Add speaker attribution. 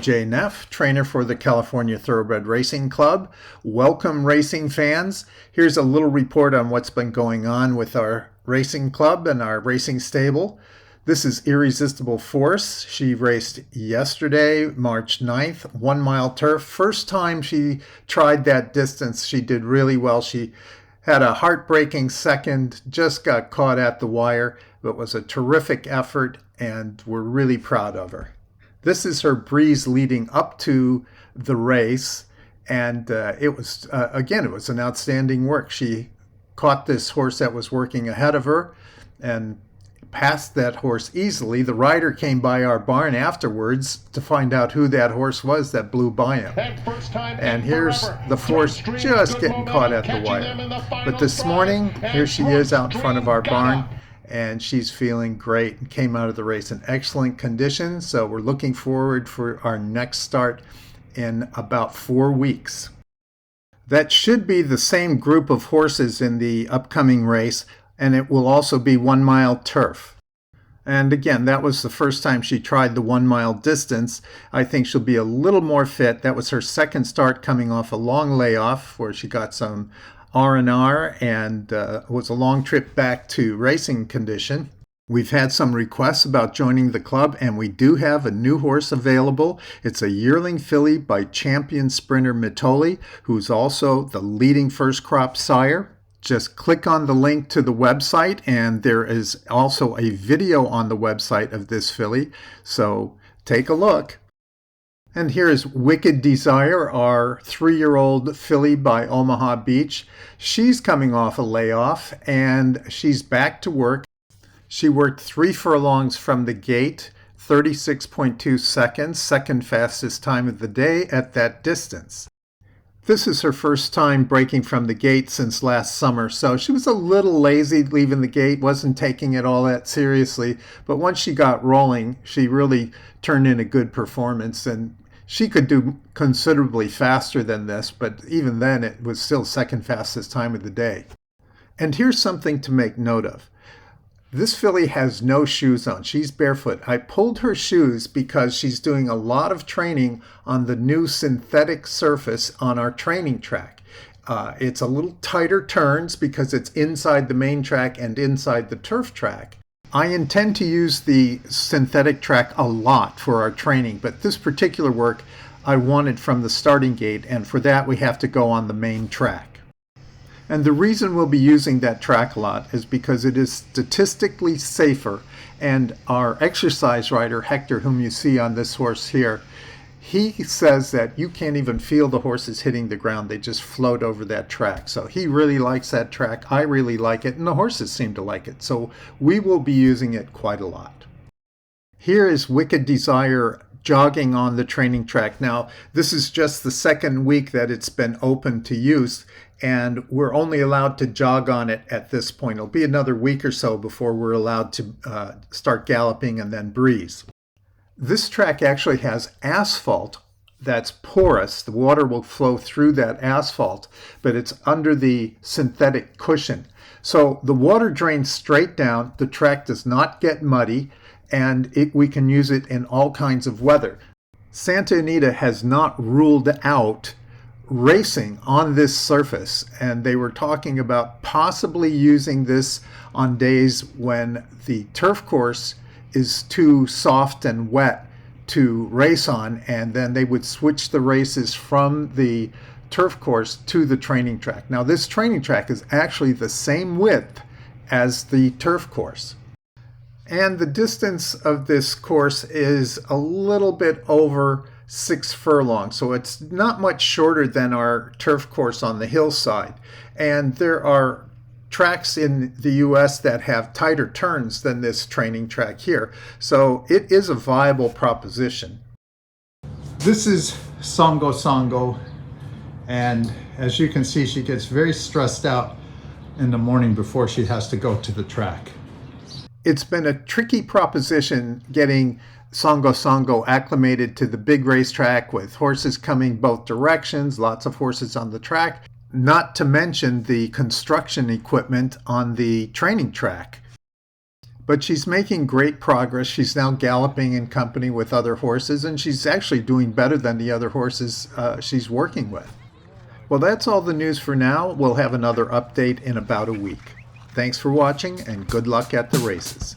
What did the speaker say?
Speaker 1: I'm Jay Neff, trainer for the California Thoroughbred Racing Club. Welcome, racing fans. Here's a little report on what's been going on with our racing club and our racing stable. This is Irresistible Force. She raced yesterday, March 9th, 1 mile turf. First time she tried that distance, she did really well. She had a heartbreaking second, just got caught at the wire, but it was a terrific effort, and we're really proud of her. This is her breeze leading up to the race, and it was an outstanding work. She caught this horse that was working ahead of her and passed that horse easily. The rider came by our barn afterwards to find out who that horse was that blew by him. And here's the force just getting caught at the wire. But this morning, here she is out in front of our barn, and she's feeling great and came out of the race in excellent condition. So we're looking forward for our next start in about 4 weeks. That should be the same group of horses in the upcoming race, and it will also be 1 mile turf. And again, that was the first time she tried the 1 mile distance. I think she'll be a little more fit. That was her second start coming off a long layoff where she got some R&R and was a long trip back to racing condition. We've had some requests about joining the club, and we do have a new horse available. It's a yearling filly by champion sprinter Mitoli, who's also the leading first crop sire. Just click on the link to the website, and there is also a video on the website of this filly, so take a look. And here is Wicked Desire, our 3-year-old filly by Omaha Beach. She's coming off a layoff, and she's back to work. She worked 3 furlongs from the gate, 36.2 seconds, second fastest time of the day at that distance. This is her first time breaking from the gate since last summer, so she was a little lazy leaving the gate, wasn't taking it all that seriously, but once she got rolling, she really turned in a good performance, and she could do considerably faster than this, but even then it was still second fastest time of the day. And here's something to make note of. This filly has no shoes on. She's barefoot. I pulled her shoes because she's doing a lot of training on the new synthetic surface on our training track. It's a little tighter turns because it's inside the main track and inside the turf track. I intend to use the synthetic track a lot for our training, but this particular work I wanted from the starting gate, and for that we have to go on the main track. And the reason we'll be using that track a lot is because it is statistically safer, and our exercise rider, Hector, whom you see on this horse here, he says that you can't even feel the horses hitting the ground. They just float over that track. So he really likes that track. I really like it, and the horses seem to like it. So we will be using it quite a lot. Here is Wicked Desire jogging on the training track. Now, this is just the second week that it's been open to use, and we're only allowed to jog on it at this point. It'll be another week or so before we're allowed to start galloping and then breeze. This track actually has asphalt that's porous. The water will flow through that asphalt, but it's under the synthetic cushion. So the water drains straight down, the track does not get muddy, and we can use it in all kinds of weather. Santa Anita has not ruled out racing on this surface, and they were talking about possibly using this on days when the turf course is too soft and wet to race on, and then they would switch the races from the turf course to the training track. Now, this training track is actually the same width as the turf course, and the distance of this course is a little bit over 6 furlongs, so it's not much shorter than our turf course on the hillside. And there are tracks in the US that have tighter turns than this training track here, so it is a viable proposition. This is Songo Songo, and as you can see, she gets very stressed out in the morning before she has to go to the track. It's been a tricky proposition getting Songo Songo acclimated to the big racetrack with horses coming both directions, lots of horses on the track, not to mention the construction equipment on the training track. But she's making great progress. She's now galloping in company with other horses, and she's actually doing better than the other horses she's working with. Well, that's all the news for now. We'll have another update in about a week. Thanks for watching, and good luck at the races.